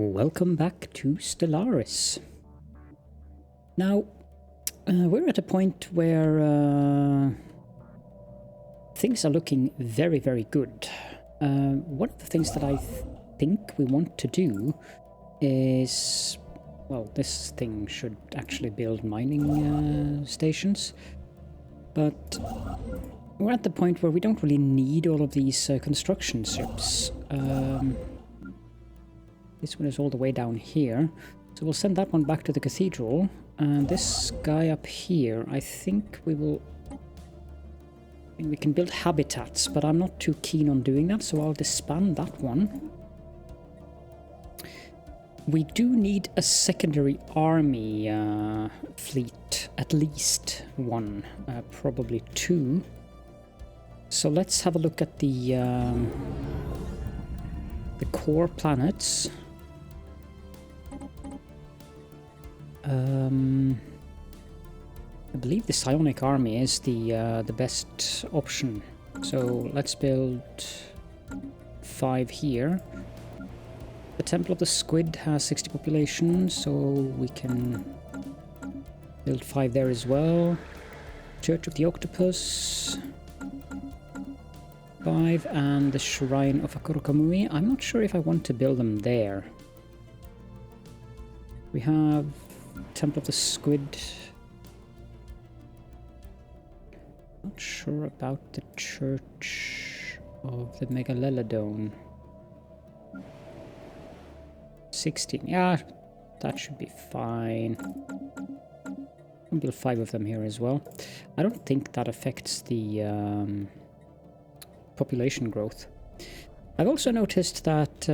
Welcome back to Stellaris. Now, we're at a point where things are looking very, very good. One of the things that I think we want to do is, well, this thing should actually build mining stations, but we're at the point where we don't really need all of these construction ships. This one is all the way down here, so we'll send that one back to the cathedral. And this guy up here, I think we can build habitats, but I'm not too keen on doing that, so I'll disband that one. We do need a secondary army fleet, at least one, probably two. So let's have a look at the core planets. I believe the psionic army is the best option. So let's build 5 here. The Temple of the Squid has 60 population, so we can build 5 there as well. Church of the Octopus, 5, and the Shrine of Akorokamui. I'm not sure if I want to build them there. We have Temple of the Squid. Not sure about the Church of the Megalelodon. 16. Yeah, that should be fine. I'll build 5 of them here as well. I don't think that affects the population growth. I've also noticed that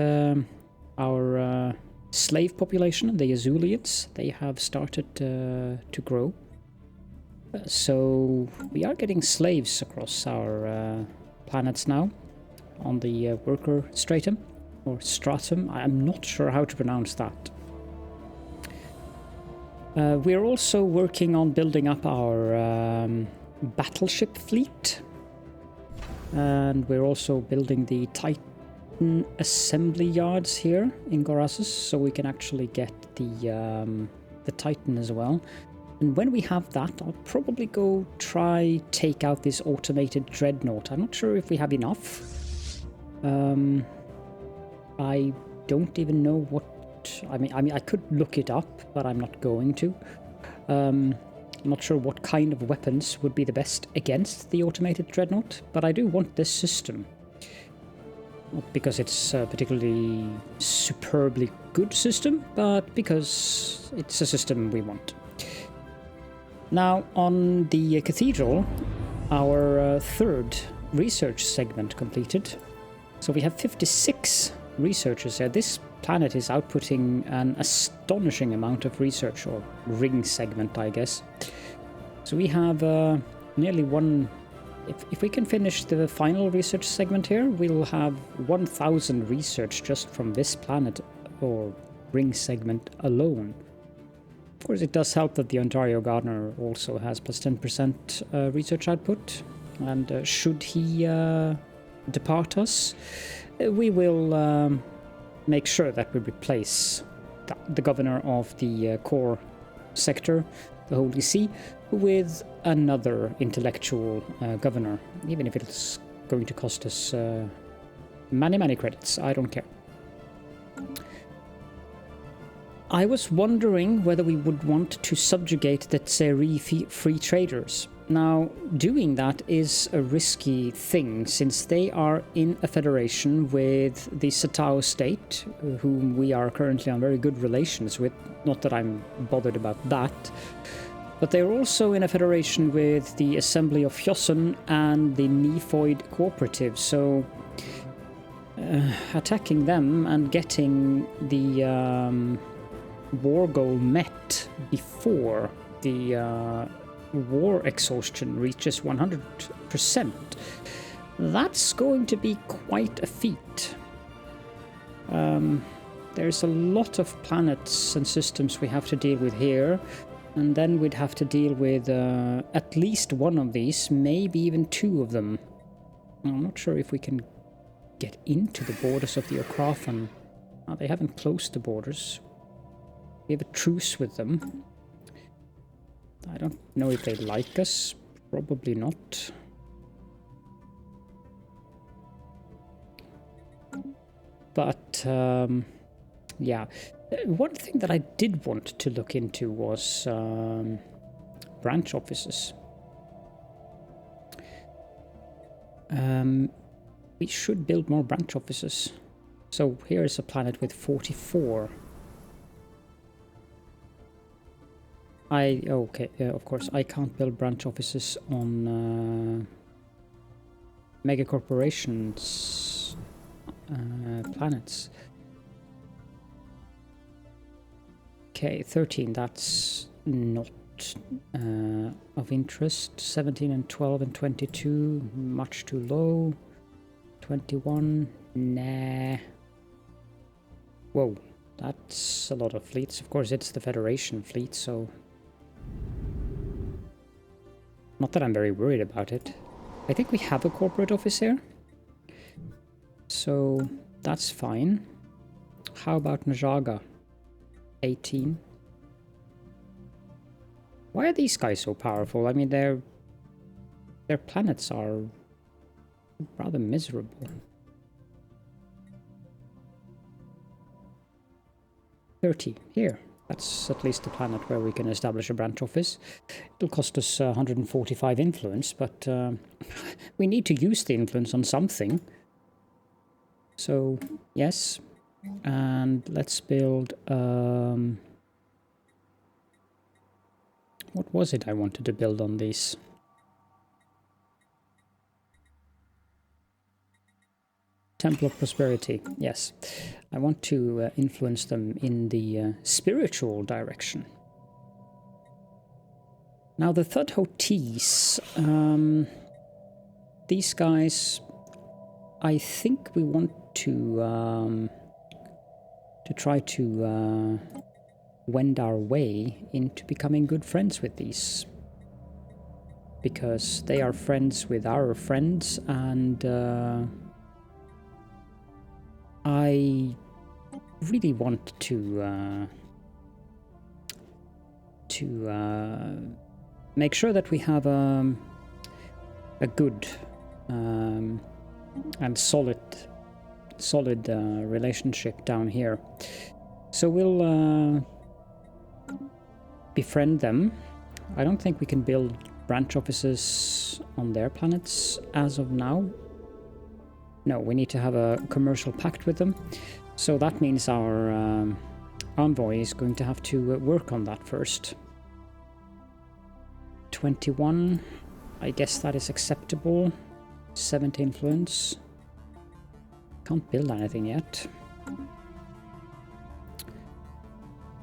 our slave population, the Azulians, they have started to grow. So we are getting slaves across our planets now on the worker stratum or stratum. I'm not sure how to pronounce that. We're also working on building up our battleship fleet, and we're also building the Titan assembly yards here in Gorasus, so we can actually get the Titan as well. And when we have that, I'll probably go try take out this automated dreadnought. I'm not sure if we have enough. I don't even know what. I mean, I could look it up, but I'm not going to. I'm not sure what kind of weapons would be the best against the automated dreadnought, but I do want this system. Not because it's a particularly superbly good system, but because it's a system we want. Now, on the cathedral, our third research segment completed. So we have 56 researchers there. This planet is outputting an astonishing amount of research, or ring segment, I guess. So we have nearly one. If we can finish the final research segment here, we'll have 1,000 research just from this planet or ring segment alone. Of course, it does help that the Ontario Gardener also has plus 10% research output, and should he depart us, we will make sure that we replace the governor of the core sector, the Holy See, with another intellectual governor, even if it's going to cost us many credits. I don't care. I was wondering whether we would want to subjugate the Tseri free traders. Now, doing that is a risky thing, since they are in a federation with the Satao state, whom we are currently on very good relations with. Not that I'm bothered about that. But they're also in a federation with the Assembly of Hyosun and the Nephoid Cooperative, so attacking them and getting the war goal met before the war exhaustion reaches 100%, that's going to be quite a feat. There's a lot of planets and systems we have to deal with here, and then we'd have to deal with at least one of these, maybe even 2 of them. I'm not sure if we can get into the borders of the Okrathan They haven't closed the borders. We have a truce with them. I don't know if they like us. Probably not. But, yeah. One thing that I did want to look into was branch offices. We should build more branch offices. So here is a planet with 44. Okay, of course, I can't build branch offices on MegaCorp's planets. Okay, 13, that's not of interest. 17 and 12 and 22, much too low. 21, nah. Whoa, that's a lot of fleets. Of course, it's the Federation fleet, so... Not that I'm very worried about it. I think we have a corporate office here. So, that's fine. How about Najaga? 18. Why are these guys so powerful? I mean, their planets are rather miserable. 30, here. That's at least a planet where we can establish a branch office. It'll cost us 145 influence, but we need to use the influence on something. So, yes. And let's build... what was it I wanted to build on these? Temple of Prosperity, yes. I want to influence them in the spiritual direction. Now the Thudhotes, these guys, I think we want to try to wend our way into becoming good friends with these. Because they are friends with our friends, and I really want to make sure that we have a good and solid relationship down here. So we'll befriend them. I don't think we can build branch offices on their planets as of now. No, we need to have a commercial pact with them. So that means our envoy is going to have to work on that first. 21, I guess that is acceptable. 70 influence. Can't build anything yet.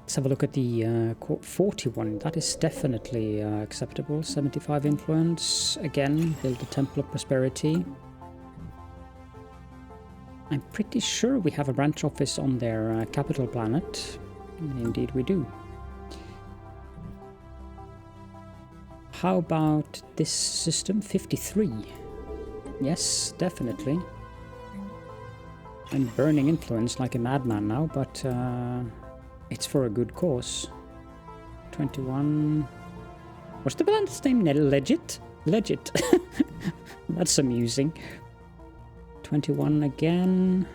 Let's have a look at the 41. That is definitely acceptable. 75 influence. Again, build the Temple of Prosperity. I'm pretty sure we have a branch office on their capital planet. Indeed we do. How about this system? 53. Yes, definitely. I'm burning influence like a madman now, but it's for a good cause. 21. What's the planet's name? Legit? Legit. That's amusing. 21 again.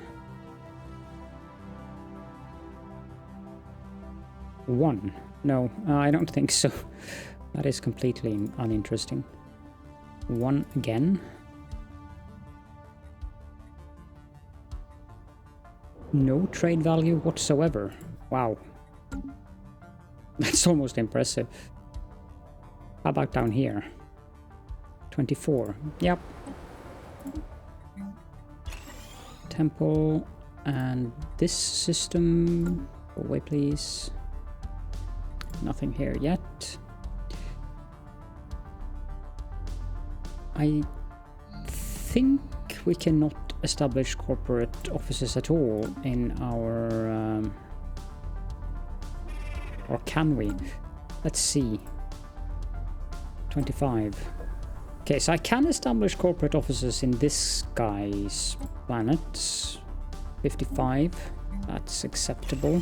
1. No, I don't think so. That is completely uninteresting. 1 again. No trade value whatsoever. Wow. That's almost impressive. How about down here? 24. Yep. Temple and this system. Go away, please. Nothing here yet. I think we cannot establish corporate offices at all in our... or can we? Let's see. 25. Okay, so I can establish corporate offices in this guy's planet. 55. That's acceptable.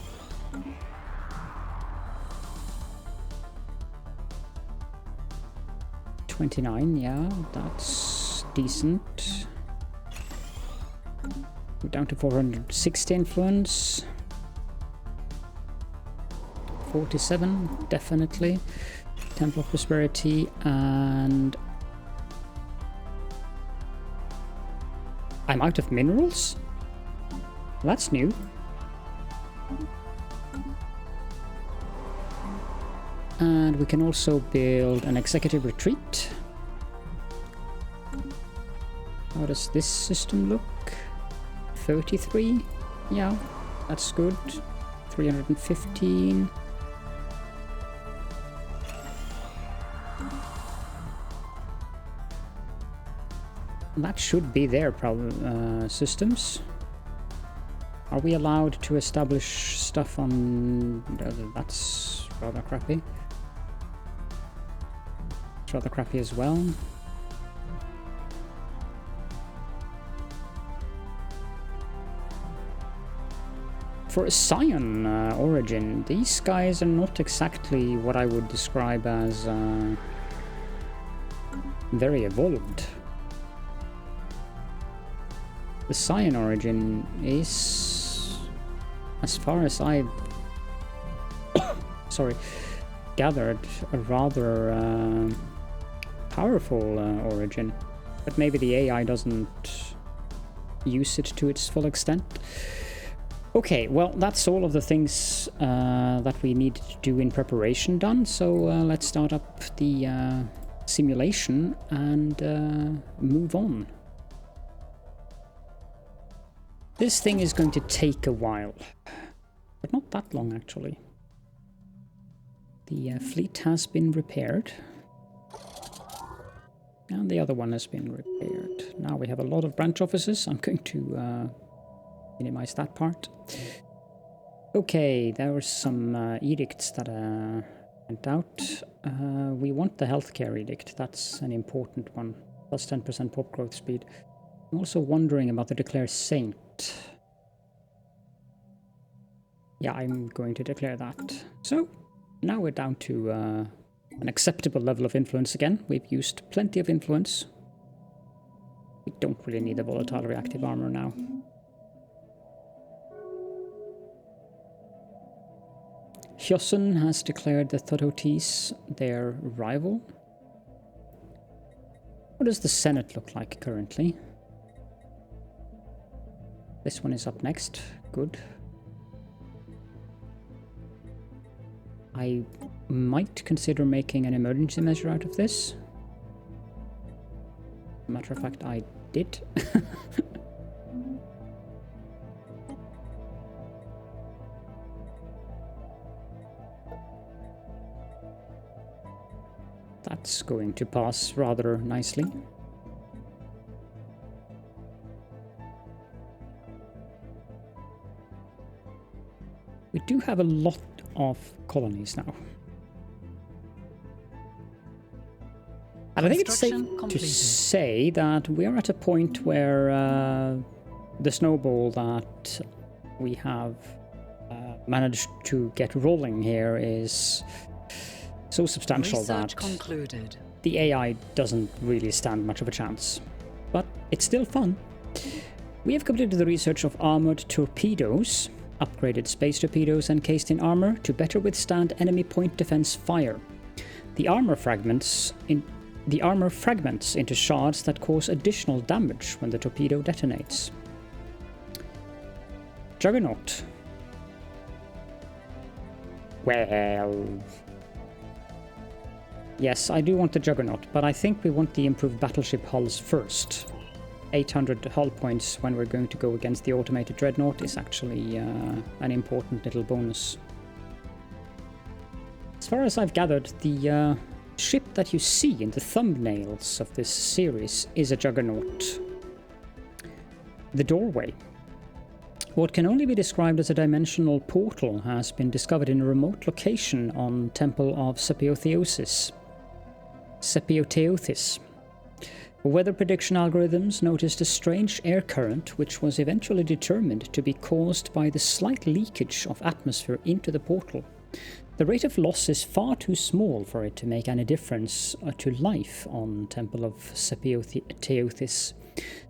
$29, yeah, that's decent. We're down to 460 influence. 47, definitely. Temple of Prosperity, and I'm out of minerals? That's new. And we can also build an executive retreat. How does this system look? 33? Yeah, that's good. 315. That should be their systems. Are we allowed to establish stuff on... that's rather crappy. It's rather crappy as well. For a Scion origin, these guys are not exactly what I would describe as very evolved. The Scion origin is, as far as I've gathered, a rather powerful origin, but maybe the AI doesn't use it to its full extent. Okay, well, that's all of the things that we need to do in preparation done, so let's start up the simulation and move on. This thing is going to take a while, but not that long actually. The fleet has been repaired, and the other one has been repaired. Now we have a lot of branch offices. I'm going to minimize that part. Okay, there were some edicts that went out. We want the healthcare edict. That's an important one. Plus 10% pop growth speed. I'm also wondering about the Declare Saint. Yeah, I'm going to declare that. So, now we're down to an acceptable level of influence again. We've used plenty of influence. We don't really need the volatile reactive armor now. Hyosun has declared the Thototes their rival. What does the Senate look like currently? This one is up next. Good. I might consider making an emergency measure out of this. Matter of fact, I did. That's going to pass rather nicely. We do have a lot of colonies now. And I think it's safe to say that we are at a point where the snowball that we have managed to get rolling here is so substantial that the AI doesn't really stand much of a chance. But it's still fun. We have completed the research of armored torpedoes, upgraded space torpedoes encased in armor to better withstand enemy point defense fire. The armor fragments into shards that cause additional damage when the torpedo detonates. Juggernaut. Well... yes, I do want the Juggernaut, but I think we want the improved battleship hulls first. 800 hull points when we're going to go against the automated dreadnought is actually an important little bonus. As far as I've gathered, the ship that you see in the thumbnails of this series is a Juggernaut. The doorway. What can only be described as a dimensional portal has been discovered in a remote location on Temple of Sepiotheosis. Weather prediction algorithms noticed a strange air current which was eventually determined to be caused by the slight leakage of atmosphere into the portal. The rate of loss is far too small for it to make any difference to life on Temple of Teothis,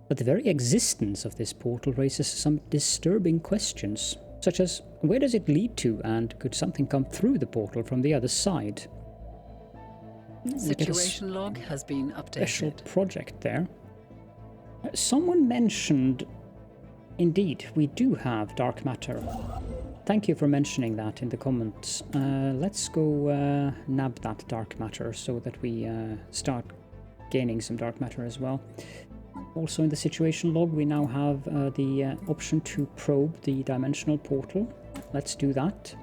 but the very existence of this portal raises some disturbing questions, such as where does it lead to and could something come through the portal from the other side? Situation log has been updated. Special project there. Someone mentioned, indeed, we do have dark matter. Thank you for mentioning that in the comments. Let's go nab that dark matter so that we start gaining some dark matter as well. Also in the situation log we now have the option to probe the dimensional portal. Let's do that.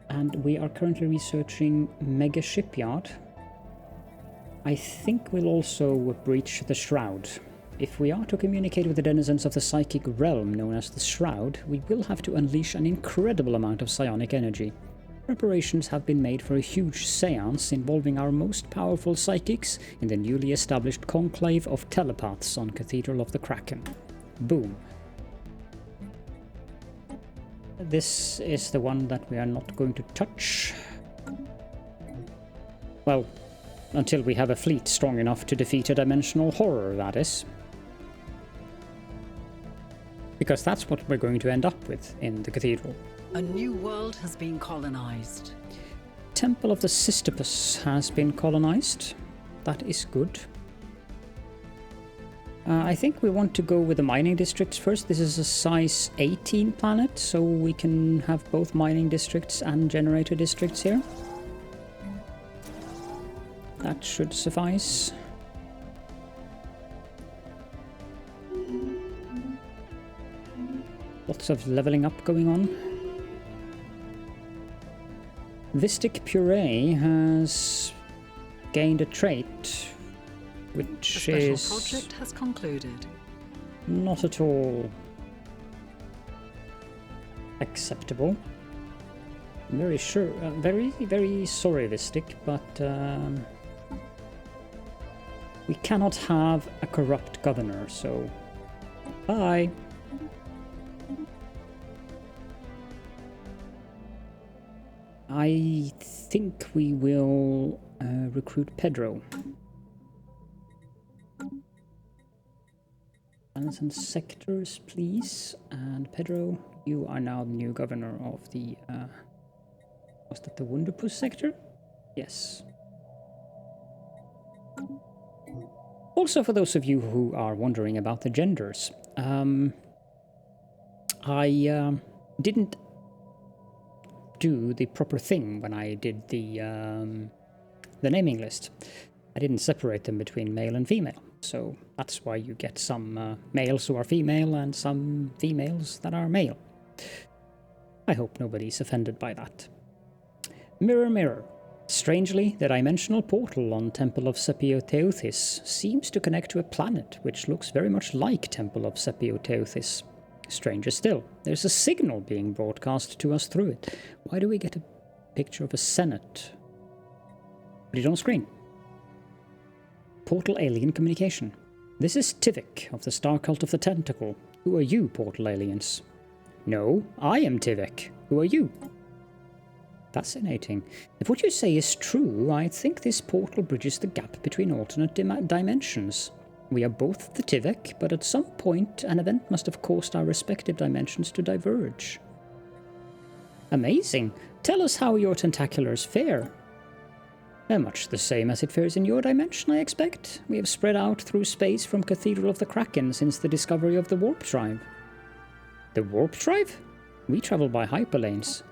And we are currently researching Mega Shipyard. I think we'll also breach the Shroud. If we are to communicate with the denizens of the psychic realm known as the Shroud, we will have to unleash an incredible amount of psionic energy. Preparations have been made for a huge seance involving our most powerful psychics in the newly established conclave of telepaths on Cathedral of the Kraken. Boom. This is the one that we are not going to touch. Well, until we have a fleet strong enough to defeat a dimensional horror, that is. Because that's what we're going to end up with in the cathedral. A new world has been colonized. Temple of the Sisyphus has been colonized. That is good. I think we want to go with the mining districts first. This is a size 18 planet, so we can have both mining districts and generator districts here. That should suffice. Lots of leveling up going on. Vistic Puree has gained a trait, which the is... special project has concluded. Not at all acceptable. I'm very sure, very sorry, Vistic, but we cannot have a corrupt governor, so bye. I think we will recruit Pedro. Planets and sectors, please. And Pedro, you are now the new governor of the... was that the Wunderpuss sector? Yes. Also, for those of you who are wondering about the genders, I didn't do the proper thing when I did the naming list. I didn't separate them between male and female, so that's why you get some males who are female and some females that are male. I hope nobody's offended by that. Mirror, mirror. Strangely, the dimensional portal on Temple of Teothis seems to connect to a planet which looks very much like Temple of Teothis. Stranger still, there's a signal being broadcast to us through it. Why do we get a picture of a Senate? Put it on screen. Portal alien communication. This is Tivik of the Star Cult of the Tentacle. Who are you, portal aliens? No, I am Tivik. Who are you? Fascinating. If what you say is true, I think this portal bridges the gap between alternate dimensions. We are both the Tivik, but at some point an event must have caused our respective dimensions to diverge. Amazing. Tell us how your tentaculars fare. They're much the same as it fares in your dimension, I expect. We have spread out through space from Cathedral of the Kraken since the discovery of the warp drive. The warp drive? We travel by hyperlanes.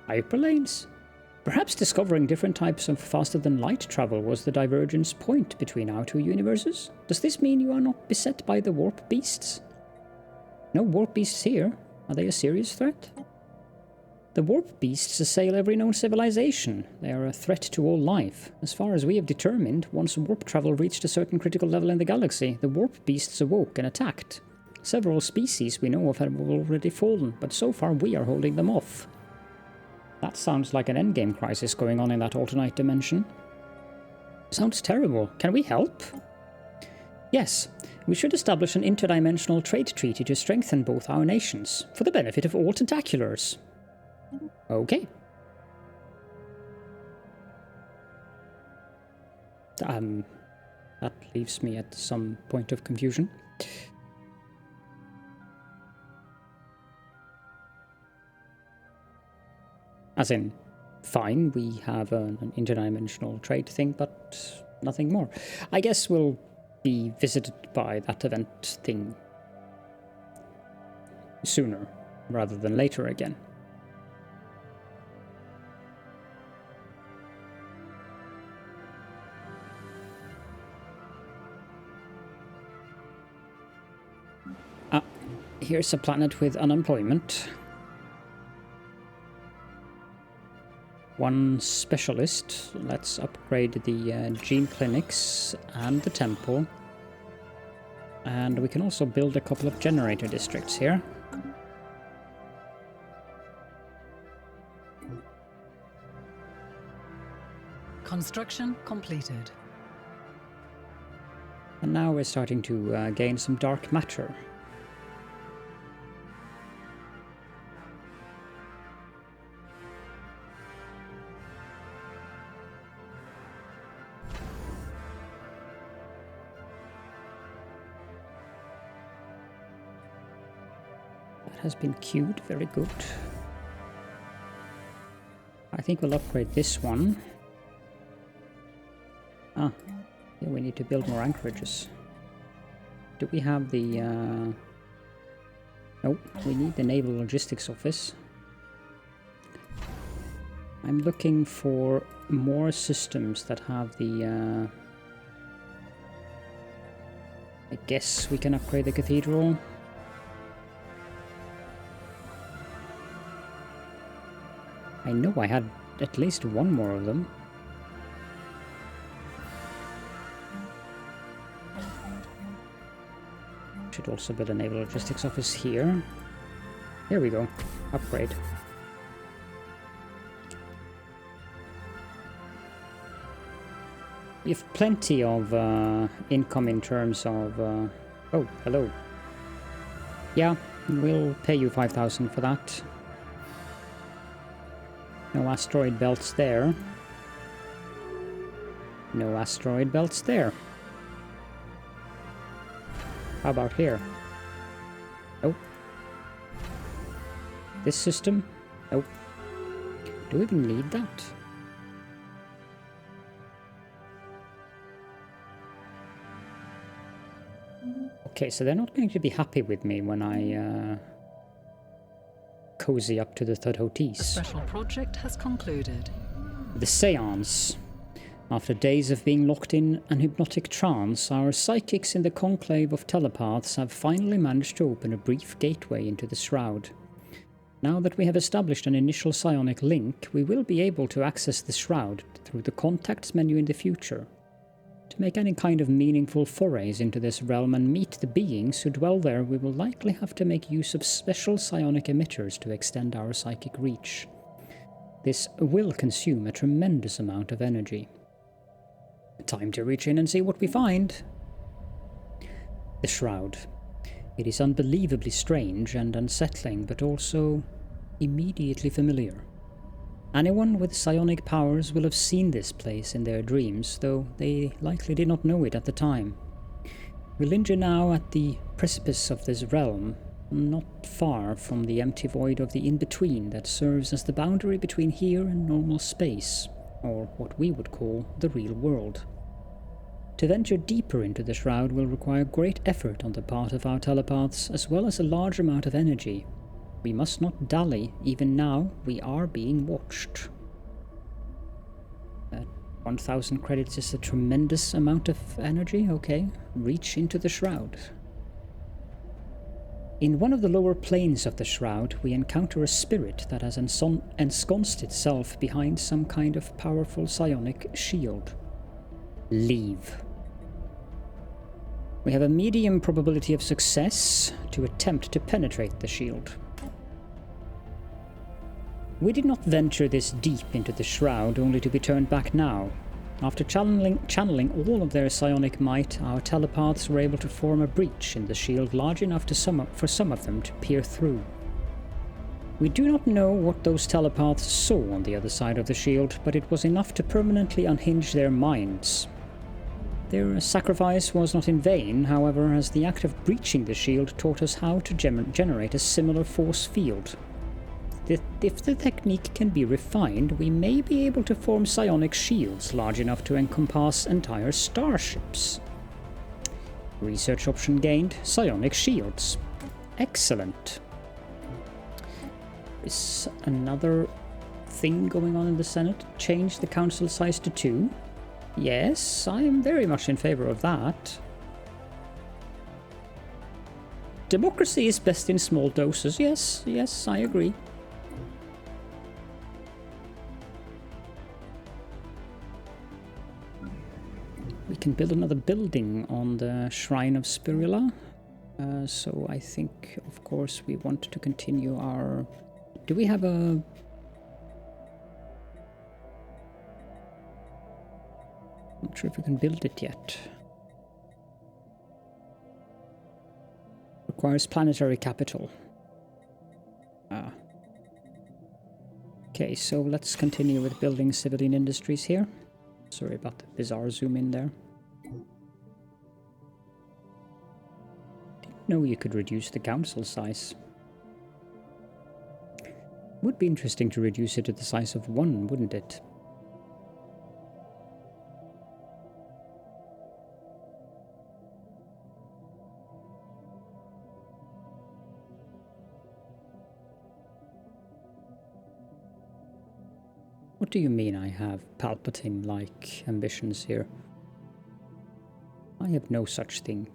Hyperlanes? Perhaps discovering different types of faster-than-light travel was the divergence point between our two universes? Does this mean you are not beset by the warp beasts? No warp beasts here. Are they a serious threat? The warp beasts assail every known civilization. They are a threat to all life. As far as we have determined, once warp travel reached a certain critical level in the galaxy, the warp beasts awoke and attacked. Several species we know of have already fallen, but so far we are holding them off. That sounds like an endgame crisis going on in that alternate dimension. Sounds terrible. Can we help? Yes, we should establish an interdimensional trade treaty to strengthen both our nations, for the benefit of all Tentaculars. Okay. That leaves me at some point of confusion. As in, fine, we have an interdimensional trade thing, but nothing more. I guess we'll be visited by that event thing sooner rather than later again. Here's a planet with unemployment. One specialist. Let's upgrade the gene clinics and the temple. And we can also build a couple of generator districts here. Construction completed. And now we're starting to gain some dark matter. Has been queued, very good. I think we'll upgrade this one. Yeah, we need to build more anchorages. Do we have the... Nope, we need the Naval Logistics Office. I'm looking for more systems that have the... I guess we can upgrade the Cathedral. I know I had at least one more of them. Should also build a Naval Logistics Office here. Here we go. Upgrade. We have plenty of income in terms of... Oh, hello. Yeah, we'll pay you 5,000 for that. No asteroid belts there. No asteroid belts there. How about here? Nope. This system? Nope. Do we even need that? Okay, so they're not going to be happy with me when I cozy up to the Thudhotes. The special project has concluded. The Seance. After days of being locked in an hypnotic trance, our psychics in the conclave of telepaths have finally managed to open a brief gateway into the Shroud. Now that we have established an initial psionic link, we will be able to access the Shroud through the contacts menu in the future. To make any kind of meaningful forays into this realm and meet the beings who dwell there, we will likely have to make use of special psionic emitters to extend our psychic reach. This will consume a tremendous amount of energy. Time to reach in and see what we find. The Shroud. It is unbelievably strange and unsettling, but also immediately familiar. Anyone with psionic powers will have seen this place in their dreams, though they likely did not know it at the time. We linger now at the precipice of this realm, not far from the empty void of the in-between that serves as the boundary between here and normal space, or what we would call the real world. To venture deeper into the Shroud will require great effort on the part of our telepaths, as well as a large amount of energy. We must not dally, even now we are being watched. 1,000 credits is a tremendous amount of energy, okay. Reach into the Shroud. In one of the lower planes of the Shroud, we encounter a spirit that has ensconced itself behind some kind of powerful psionic shield. Leave. We have a medium probability of success to attempt to penetrate the shield. We did not venture this deep into the Shroud only to be turned back now. After channeling all of their psionic might, our telepaths were able to form a breach in the shield large enough for some of them to peer through. We do not know what those telepaths saw on the other side of the shield, but it was enough to permanently unhinge their minds. Their sacrifice was not in vain, however, as the act of breaching the shield taught us how to generate a similar force field. If the technique can be refined, we may be able to form psionic shields large enough to encompass entire starships. Research option gained, psionic shields. Excellent. Is another thing going on in the Senate? Change the council size to 2? Yes, I am very much in favor of that. Democracy is best in small doses. Yes, I agree. We can build another building on the Shrine of Spirula. So I think, of course, we want to continue our... Do we have a... Not sure if we can build it yet. Requires planetary capital. Okay, so let's continue with building civilian industries here. Sorry about the bizarre zoom in there. Didn't know you could reduce the council size. Would be interesting to reduce it to the size of 1, wouldn't it? What do you mean I have Palpatine-like ambitions here? I have no such thing.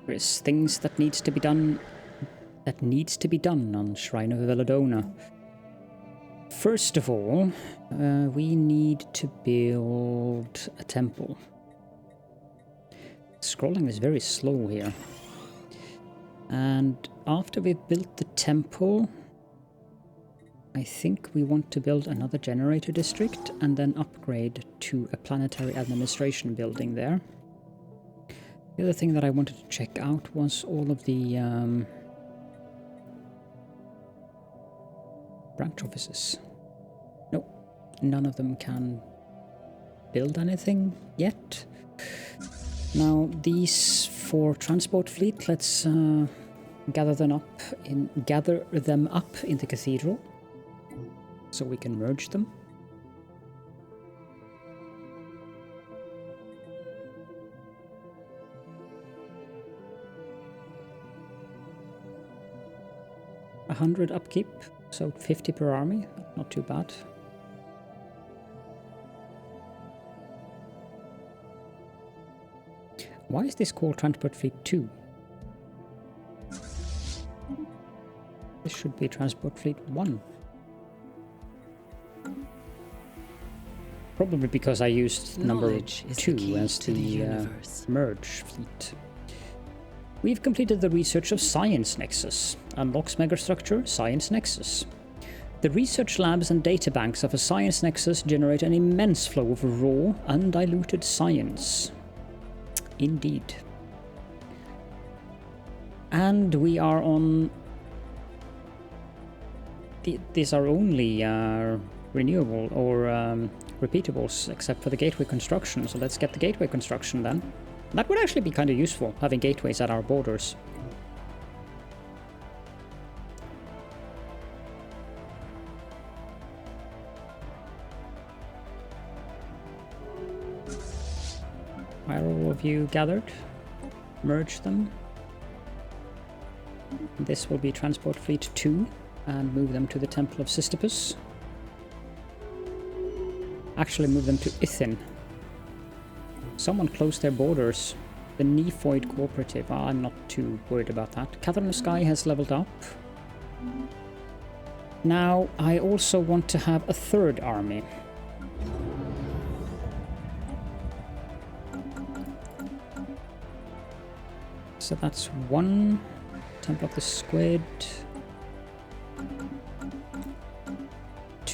There's things that needs to be done on Shrine of Veladona. First of all, we need to build a temple. Scrolling is very slow here. And after we've built the temple, I think we want to build another generator district and then upgrade to a planetary administration building there. The other thing that I wanted to check out was all of the branch offices. Nope, none of them can build anything yet. Now these 4 transport fleet, let's gather them up in the cathedral so we can merge them. $100 upkeep, so 50 per army, not too bad. Why is this called Transport Fleet 2? This should be Transport Fleet 1. Probably because I used number 2 as the merge fleet. We've completed the research of Science Nexus. Unlocks megastructure, Science Nexus. The research labs and databanks of a Science Nexus generate an immense flow of raw, undiluted science. Indeed. And we are on... These are only renewable or repeatables, except for the gateway construction, so let's get the gateway construction then. That would actually be kind of useful, having gateways at our borders. Are all of you gathered? Merge them. This will be Transport Fleet 2, and move them to the Temple of Sisyphus. Actually move them to Ithin. Someone closed their borders. The Nephoid Cooperative. I'm not too worried about that. Catherine the Sky has leveled up. Now, I also want to have a 3rd army. So that's 1 Temple of the Squid.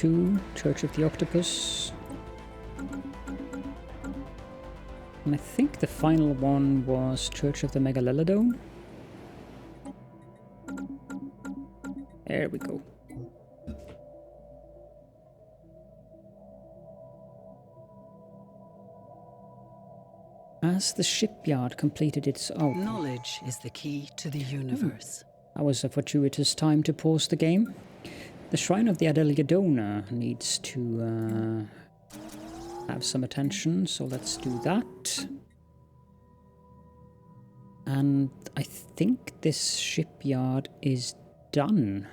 2, Church of the Octopus. And I think the final one was Church of the Megalelodon. There we go. As the shipyard completed its... Oh, Knowledge is the key to the universe. that was a fortuitous time to pause the game. The Shrine of the Adelia Donor needs to have some attention, so let's do that. And I think this shipyard is done.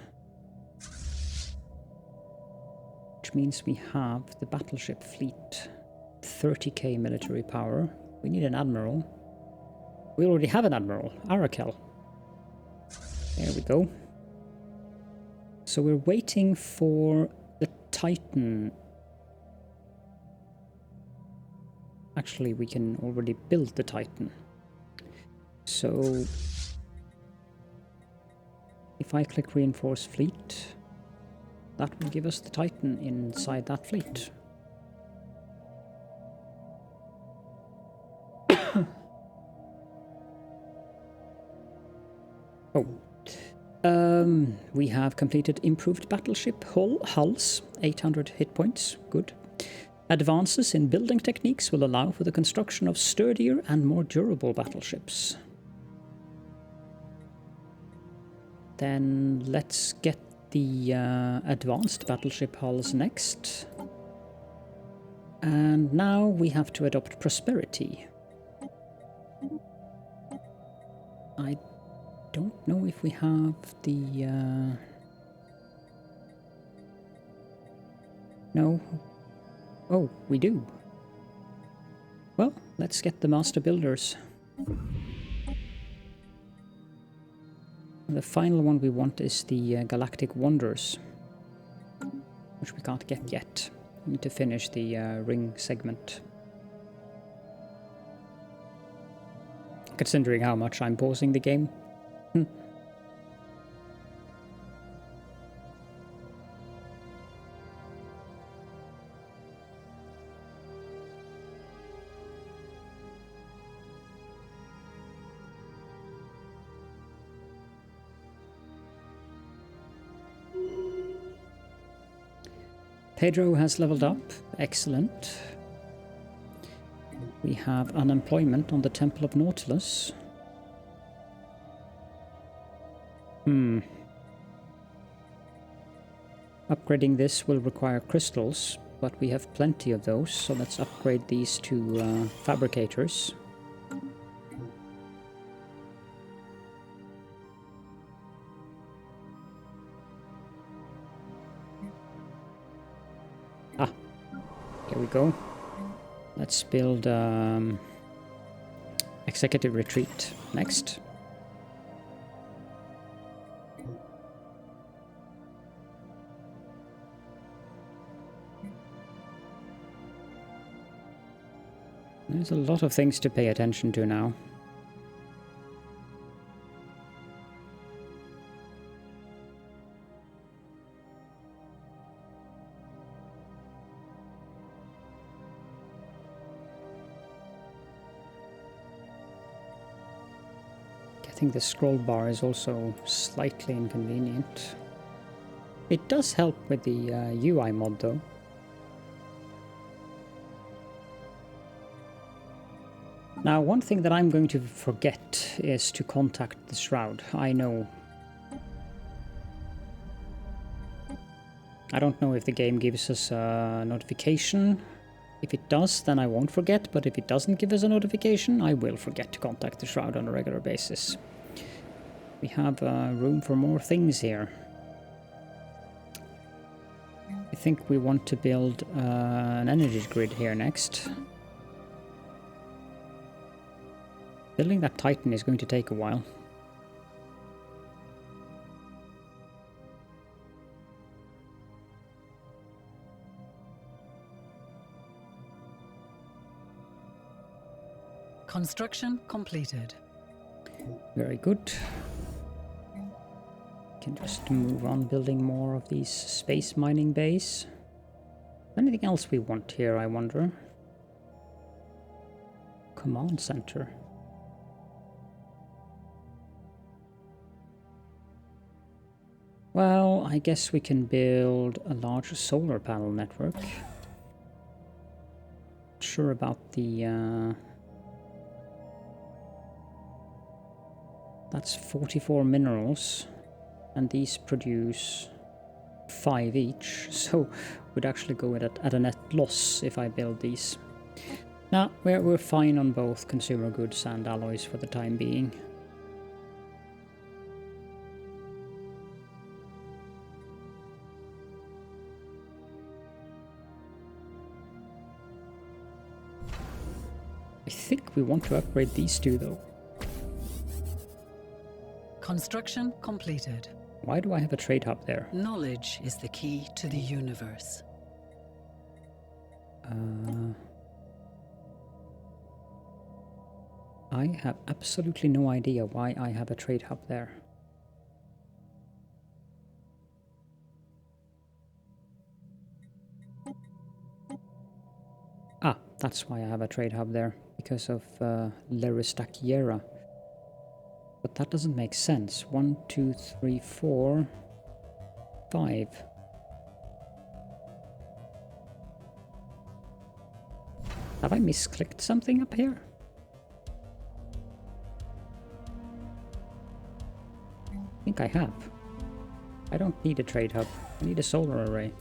Which means we have the battleship fleet. 30k military power. We need an admiral. We already have an admiral, Arakel. There we go. So we're waiting for the Titan. Actually, we can already build the Titan. So if I click reinforce fleet, that will give us the Titan inside that fleet. We have completed improved battleship hulls, 800 hit points, good. Advances in building techniques will allow for the construction of sturdier and more durable battleships. Then let's get the advanced battleship hulls next. And now we have to adopt prosperity. I don't know if we have the... No. Oh, we do. Well, let's get the master builders. The final one we want is the Galactic Wonders, which we can't get yet. We need to finish the ring segment. Considering how much I'm pausing the game. Pedro has leveled up. Excellent. We have unemployment on the Temple of Nautilus. Upgrading this will require crystals, but we have plenty of those, so let's upgrade these to fabricators. Here we go. Let's build Executive Retreat next. There's a lot of things to pay attention to now. I think the scroll bar is also slightly inconvenient. It does help with the UI mod though. Now, one thing that I'm going to forget is to contact the Shroud. I know. I don't know if the game gives us a notification. If it does, then I won't forget, but if it doesn't give us a notification, I will forget to contact the Shroud on a regular basis. We have room for more things here. I think we want to build an energy grid here next. Building that Titan is going to take a while. Construction completed. Very good. Can just move on building more of these space mining bays. Anything else we want here, I wonder? Command center. Well, I guess we can build a large solar panel network. Not sure about the... That's 44 minerals, and these produce 5 each, so we'd actually go at a net loss if I build these. Now, we're fine on both consumer goods and alloys for the time being. I think we want to upgrade these two, though. Construction completed. Why do I have a trade hub there? Knowledge is the key to the universe. I have absolutely no idea why I have a trade hub there. Ah, that's why I have a trade hub there, because of Leristakiera. But that doesn't make sense. 1, 2, 3, 4, 5. Have I misclicked something up here? I think I have. I don't need a trade hub. I need a solar array.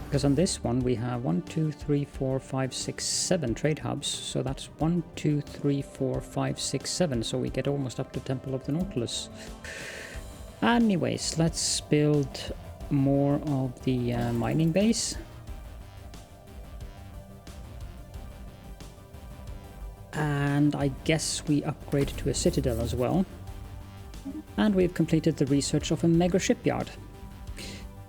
Because on this one we have 1, 2, 3, 4, 5, 6, 7 trade hubs. So that's 1, 2, 3, 4, 5, 6, 7. So we get almost up to Temple of the Nautilus. Anyways, let's build more of the mining base. And I guess we upgrade to a citadel as well. And we've completed the research of a mega shipyard.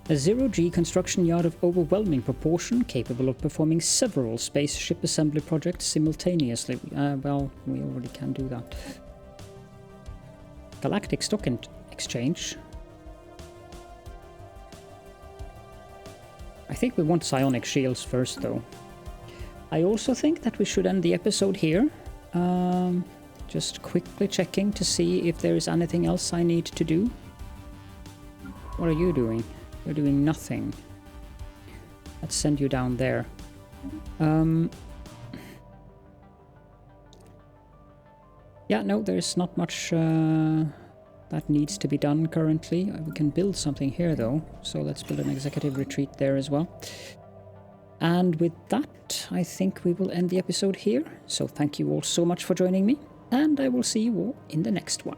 A zero-G construction yard of overwhelming proportion, capable of performing several spaceship assembly projects simultaneously. Well, we already can do that. Galactic stock exchange. I think we want psionic shields first, though. I also think that we should end the episode here. Just quickly checking to see if there is anything else I need to do. What are you doing? You're doing nothing. Let's send you down there. Yeah, no, there's not much that needs to be done currently. We can build something here, though. So let's build an executive retreat there as well. And with that, I think we will end the episode here. So thank you all so much for joining me, and I will see you all in the next one.